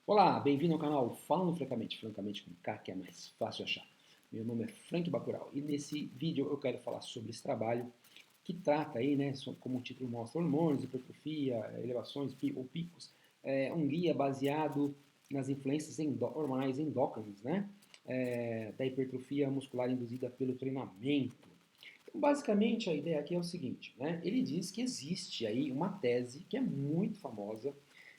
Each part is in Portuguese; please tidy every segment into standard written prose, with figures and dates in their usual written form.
Olá, bem-vindo ao canal Falando Francamente com K, que é mais fácil achar. Meu nome é Frank Bacurau e nesse vídeo eu quero falar sobre esse trabalho que trata aí, né, como o título mostra, hormônios, hipertrofia, elevações ou picos, um guia baseado nas influências hormonais endócrinas, né, da hipertrofia muscular induzida pelo treinamento. Então, basicamente, a ideia aqui é o seguinte, né, ele diz que existe aí uma tese que é muito famosa,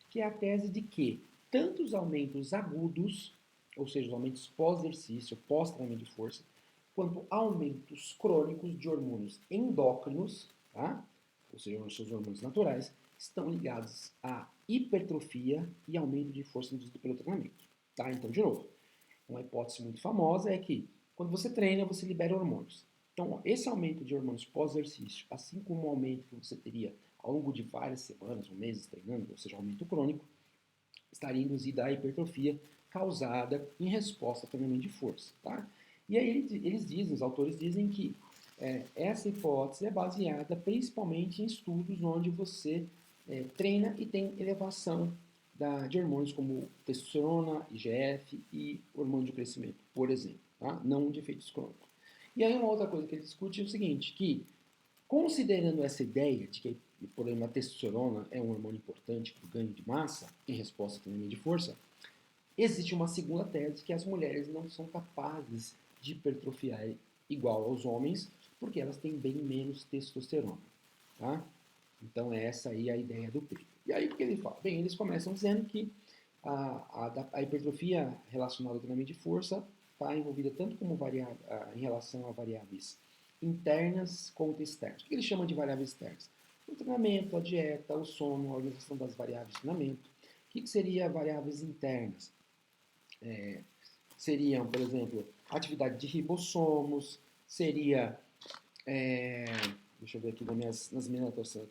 que é a tese de que tanto os aumentos agudos, ou seja, os aumentos pós-exercício, pós-treinamento de força, quanto aumentos crônicos de hormônios endócrinos, tá? Ou seja, os seus hormônios naturais, estão ligados à hipertrofia e aumento de força induzido pelo treinamento. Tá? Então, de novo, uma hipótese muito famosa é que quando você treina, você libera hormônios. Então, esse aumento de hormônios pós-exercício, assim como o aumento que você teria ao longo de várias semanas ou meses treinando, ou seja, aumento crônico, estaria induzida à hipertrofia causada em resposta ao treinamento de força. Tá? E aí eles dizem, os autores dizem que essa hipótese é baseada principalmente em estudos onde você treina e tem elevação de hormônios como testosterona, IGF e hormônio de crescimento, por exemplo, tá? Não de efeitos crônicos. E aí uma outra coisa que ele discute é o seguinte, que considerando essa ideia de que, por exemplo, a testosterona é um hormônio importante para o ganho de massa em resposta ao treinamento de força, existe uma segunda tese que as mulheres não são capazes de hipertrofiar igual aos homens, porque elas têm bem menos testosterona. Tá? Então, essa aí é a ideia do paper. E aí, o que ele fala? Bem, eles começam dizendo que a hipertrofia relacionada ao treinamento de força está envolvida tanto como em relação a variáveis internas quanto externas. O que eles chamam de variáveis externas? O treinamento, a dieta, o sono, a organização das variáveis de treinamento. O que seria variáveis internas? Seriam, por exemplo, atividade de ribossomos, seria deixa eu ver aqui nas minhas anotações,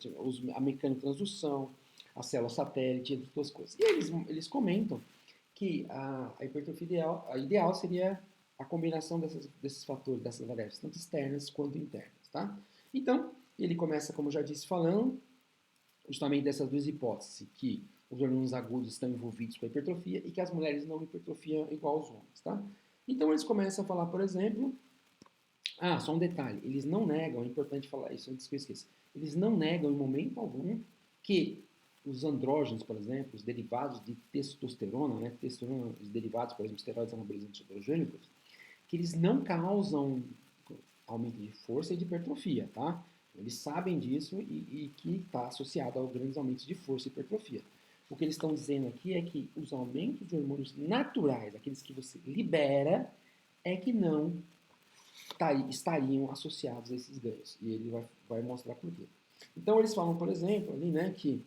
a mecânica de transdução, a célula satélite, entre outras coisas. E eles comentam que a hipertrofia ideal seria a combinação desses fatores, dessas variáveis, tanto externas quanto internas. Tá? Então, ele começa, como eu já disse, falando justamente dessas duas hipóteses, que os hormônios agudos estão envolvidos com a hipertrofia e que as mulheres não hipertrofiam igual aos homens. Tá? Então, eles começam a falar, por exemplo, só um detalhe, eles não negam, é importante falar isso antes que eu esqueça, eles não negam em momento algum que os andrógenos, por exemplo, os derivados de testosterona, né, testosterona, os derivados, por exemplo, esteroides anabolizantes androgênicos, que eles não causam aumento de força e de hipertrofia, tá? Eles sabem disso e que está associado a grandes aumentos de força e hipertrofia. O que eles estão dizendo aqui é que os aumentos de hormônios naturais, aqueles que você libera, é que não estariam associados a esses ganhos. E ele vai mostrar por quê. Então eles falam, por exemplo, ali, né, que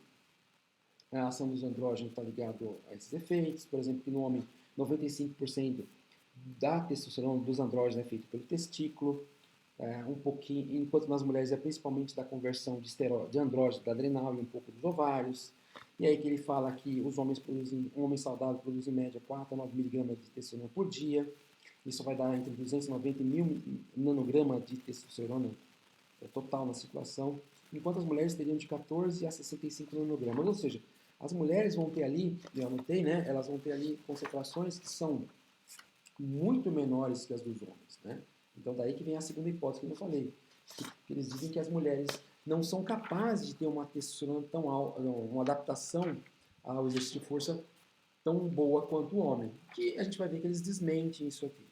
a ação dos andrógenos está ligada a esses efeitos. Por exemplo, que no homem 95% da testosterona dos andrógenos é feito pelo testículo, um pouquinho, enquanto nas mulheres é principalmente da conversão de andrógeno da adrenal e um pouco dos ovários. E aí que ele fala que um homem saudável produz em média 4 a 9 miligramas de testosterona por dia. Isso vai dar entre 290 e 1000 nanogramas de testosterona total na circulação, enquanto as mulheres teriam de 14 a 65 nanogramas. Ou seja, as mulheres vão ter ali, eu anotei, né, elas vão ter ali concentrações que são muito menores que as dos homens. Né? Então daí que vem a segunda hipótese que eu falei, que eles dizem que as mulheres não são capazes de ter uma testosterona tão alta, uma adaptação ao exercício de força tão boa quanto o homem. Que a gente vai ver que eles desmentem isso aqui.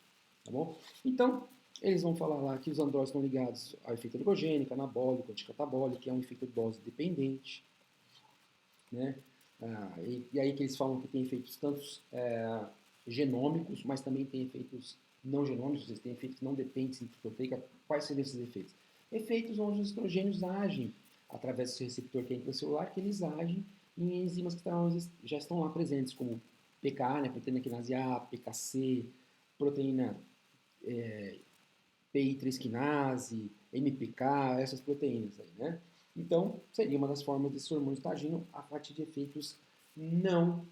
Tá bom? Então, eles vão falar lá que os andrógenos estão ligados ao efeito ergogênico, anabólico, anticatabólico, que é um efeito dose dependente. Né? E aí que eles falam que tem efeitos tanto genômicos, mas também tem efeitos não genômicos, eles têm efeitos que não dependem de síntese proteica. Quais seriam esses efeitos? Efeitos onde os estrogênios agem através do seu receptor que é intracelular, que eles agem em enzimas que já estão lá presentes, como PKA, né, proteína quinase A, PKC, proteína PI3 quinase, MPK, essas proteínas aí, né? Então, seria uma das formas desse hormônio estar agindo a partir de efeitos não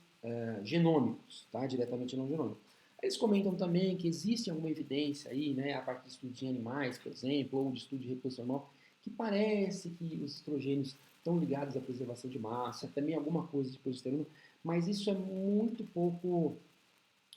genômicos, tá? Diretamente não genômicos. Eles comentam também que existe alguma evidência aí, né, a partir de estudos em animais, por exemplo, ou de estudo de reprodução animal, que parece que os estrogênios estão ligados à preservação de massa, também alguma coisa de progesterona, mas isso é muito pouco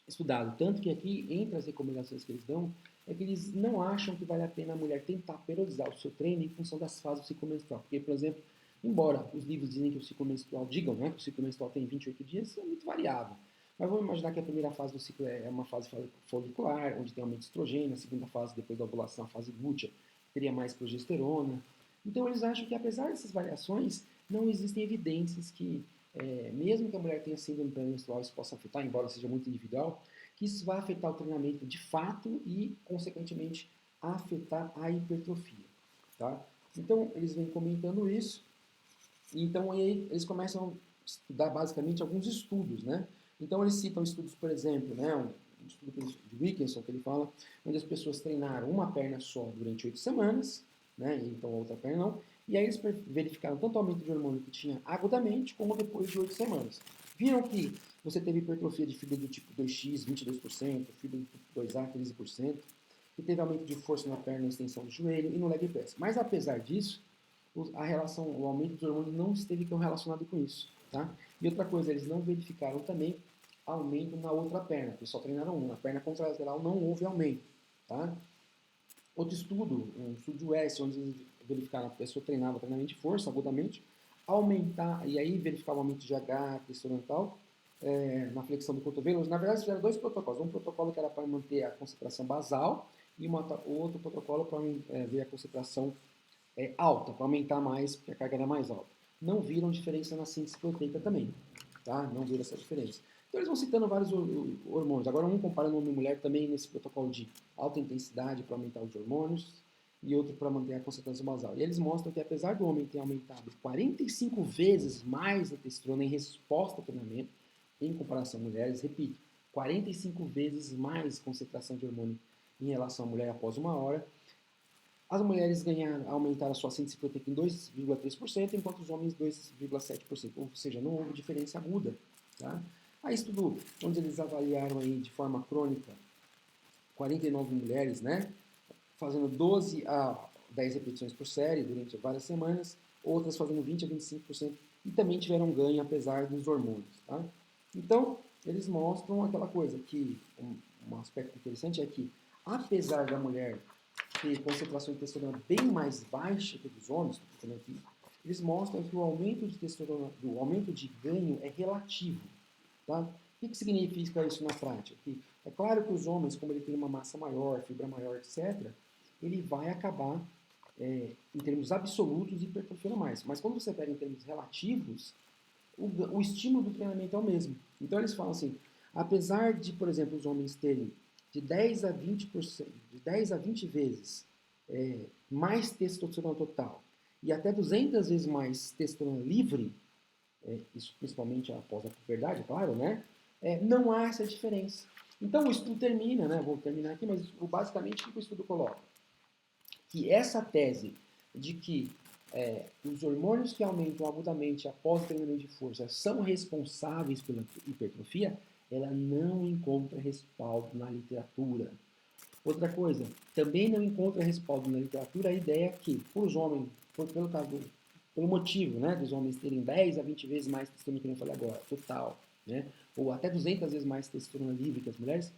estudado. Tanto que aqui, entre as recomendações que eles dão, é que eles não acham que vale a pena a mulher tentar periodizar o seu treino em função das fases do ciclo menstrual. Porque, por exemplo, embora os livros dizem que o ciclo menstrual, digam, né, que o ciclo menstrual tem 28 dias, isso é muito variável. Mas vamos imaginar que a primeira fase do ciclo é uma fase folicular, onde tem aumento de estrogênio, a segunda fase, depois da ovulação, a fase lútea, teria mais progesterona. Então eles acham que, apesar dessas variações, não existem evidências que, mesmo que a mulher tenha síndrome pré-menstrual, isso possa afetar, embora seja muito individual, que isso vai afetar o treinamento de fato e, consequentemente, afetar a hipertrofia. Tá? Então, eles vêm comentando isso, e então aí eles começam a estudar basicamente alguns estudos, né? Então, eles citam estudos, por exemplo, né, um estudo de Wilkinson, que ele fala, onde as pessoas treinaram uma perna só durante 8 semanas, né, então a outra perna não, e aí eles verificaram tanto o aumento de hormônio que tinha agudamente, como depois de 8 semanas. Viram que você teve hipertrofia de fibra do tipo 2x, 22%, fibra do tipo 2A, 15%, que teve aumento de força na perna, na extensão do joelho e no leg press. Mas apesar disso, a relação, o aumento dos hormônios não esteve tão relacionado com isso. Tá? E outra coisa, eles não verificaram também aumento na outra perna, porque só treinaram uma. Na perna contralateral não houve aumento. Tá? Outro estudo, um estudo de US, onde eles verificaram que a pessoa treinava treinamento de força agudamente, aumentar, e aí verificava o aumento de H, testosterona e tal, na flexão do cotovelo. Na verdade, fizeram dois protocolos. Um protocolo que era para manter a concentração basal e outro protocolo para ver a concentração alta, para aumentar mais, porque a carga era mais alta. Não viram diferença na síntese proteica também. Tá? Não viram essa diferença. Então eles vão citando vários hormônios. Agora um comparando homem e mulher também nesse protocolo de alta intensidade para aumentar os hormônios e outro para manter a concentração basal. E eles mostram que apesar do homem ter aumentado 45 vezes mais a testosterona em resposta ao treinamento, em comparação a mulheres, repito, 45 vezes mais concentração de hormônio em relação à mulher após uma hora, as mulheres aumentaram a sua síntese proteica em 2,3%, enquanto os homens 2,7%. Ou seja, não houve diferença aguda. Tá? Aí estudo onde eles avaliaram aí de forma crônica 49 mulheres, né, fazendo 12 a 10 repetições por série durante várias semanas, outras fazendo 20 a 25%, e também tiveram ganho apesar dos hormônios. Tá? Então, eles mostram aquela coisa que, um aspecto interessante é que, apesar da mulher ter concentração de testosterona bem mais baixa que dos homens, aqui, eles mostram que o aumento de testosterona, o aumento de ganho é relativo. Tá? O que significa isso na prática? Que é claro que os homens, como ele tem uma massa maior, fibra maior, etc., ele vai acabar, em termos absolutos, hipertrofiando mais. Mas quando você pega em termos relativos, o estímulo do treinamento é o mesmo. Então eles falam assim, apesar de, por exemplo, os homens terem de 10 a 20%, de 10 a 20 vezes mais testosterona total e até 200 vezes mais testosterona livre, isso principalmente após a puberdade, claro, né? Não há essa diferença. Então o estudo termina, né? Vou terminar aqui, mas basicamente o que o estudo coloca? Que essa tese de que os hormônios que aumentam agudamente após o treinamento de força são responsáveis pela hipertrofia, ela não encontra respaldo na literatura. Outra coisa, também não encontra respaldo na literatura a ideia que, por os homens, pelo motivo, né, dos homens terem 10 a 20 vezes mais testosterona, que eu falei agora, total, né, ou até 200 vezes mais testosterona livre que as mulheres,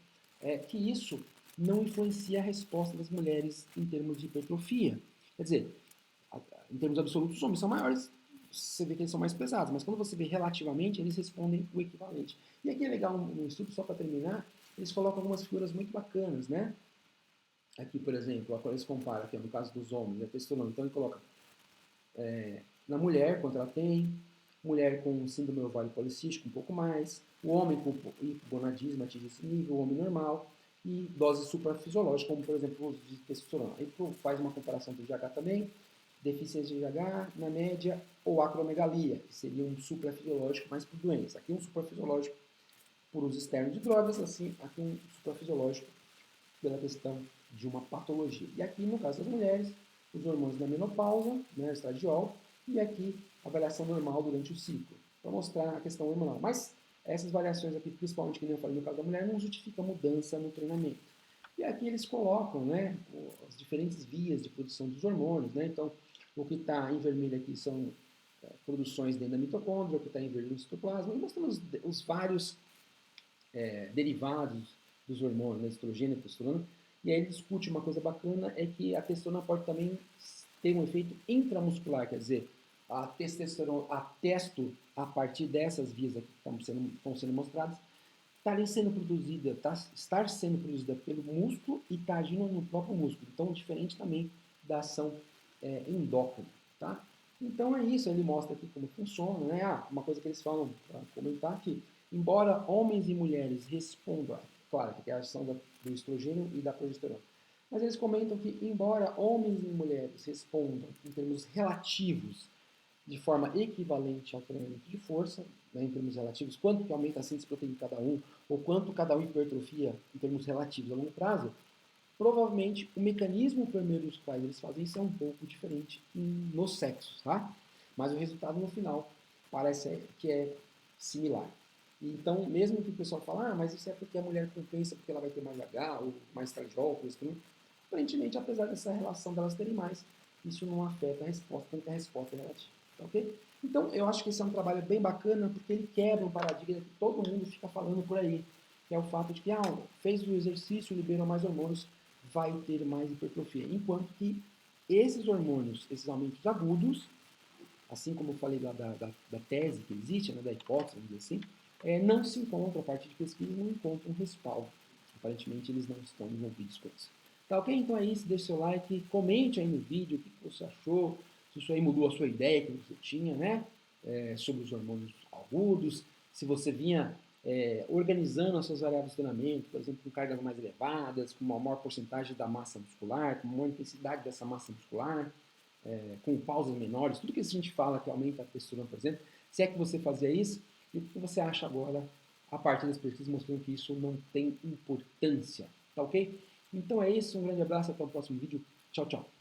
que isso não influencia a resposta das mulheres em termos de hipertrofia. Quer dizer, em termos absolutos, os homens são maiores, você vê que eles são mais pesados, mas quando você vê relativamente, eles respondem o equivalente. E aqui é legal, no estudo, só para terminar, eles colocam algumas figuras muito bacanas, né? Aqui, por exemplo, eles comparam, aqui, no caso dos homens, a testosterona. Então, ele coloca na mulher, quanto ela tem, mulher com síndrome ovário policístico, um pouco mais, o homem com hipogonadismo atinge esse nível, o homem normal, e doses suprafisiológicas, como, por exemplo, o uso de testosterona. Aí faz uma comparação do GH também, deficiência de GH na média, ou acromegalia, que seria um suprafisiológico mais por doença. Aqui um suprafisiológico por uso externo de drogas, assim, aqui um suprafisiológico pela questão de uma patologia. E aqui, no caso das mulheres, os hormônios da menopausa, né, o estradiol, e aqui a variação normal durante o ciclo, para mostrar a questão hormonal. Mas essas variações aqui, principalmente que eu falei no caso da mulher, não justifica mudança no treinamento. E aqui eles colocam, né, as diferentes vias de produção dos hormônios, né? Então, o que está em vermelho aqui são produções dentro da mitocôndria, que está em verde no citoplasma, e mostrando os vários derivados dos hormônios, né, estrogênio e testosterona. E aí ele discute uma coisa bacana, é que a testosterona pode também ter um efeito intramuscular, quer dizer, a testosterona, a testo, a partir dessas vias aqui que estão sendo mostradas, estar sendo produzida, estar sendo produzida pelo músculo e está agindo no próprio músculo. Então, diferente também da ação endócrina, tá? Então é isso, ele mostra aqui como funciona, né? Uma coisa que eles falam para comentar que, embora homens e mulheres respondam, claro, que é a ação do estrogênio e da progesterona, mas eles comentam que, embora homens e mulheres respondam em termos relativos de forma equivalente ao treinamento de força, né, em termos relativos, quanto que aumenta a síntese proteica de cada um, ou quanto cada um hipertrofia em termos relativos a longo prazo, provavelmente o mecanismo primeiro dos quais eles fazem isso é um pouco diferente nos sexos, tá? Mas o resultado no final parece que é similar. Então, mesmo que o pessoal fale, mas isso é porque a mulher compensa porque ela vai ter mais H, ou mais estradiol, aparentemente, apesar dessa relação delas terem mais, isso não afeta a resposta, tanto que a resposta é relativa. Tá, ok? Então, eu acho que esse é um trabalho bem bacana, porque ele quebra um paradigma que todo mundo fica falando por aí, que é o fato de que, fez o exercício, liberou mais hormônios, vai ter mais hipertrofia. Enquanto que esses hormônios, esses aumentos agudos, assim como eu falei da tese que existe, né, da hipótese, vamos dizer assim, não se encontram, a partir de pesquisa, não encontram respaldo. Aparentemente, eles não estão envolvidos com isso. Tá ok? Então é isso, deixe seu like, comente aí no vídeo o que você achou, se isso aí mudou a sua ideia que você tinha, né, sobre os hormônios agudos, se você vinha organizando as suas variáveis de treinamento, por exemplo, com cargas mais elevadas, com uma maior porcentagem da massa muscular, com uma maior intensidade dessa massa muscular, com pausas menores, tudo que a gente fala que aumenta a testosterona, por exemplo, se é que você fazia isso, e o que você acha agora, a partir das pesquisas mostrando que isso não tem importância, tá ok? Então é isso, um grande abraço, até o próximo vídeo, tchau, tchau.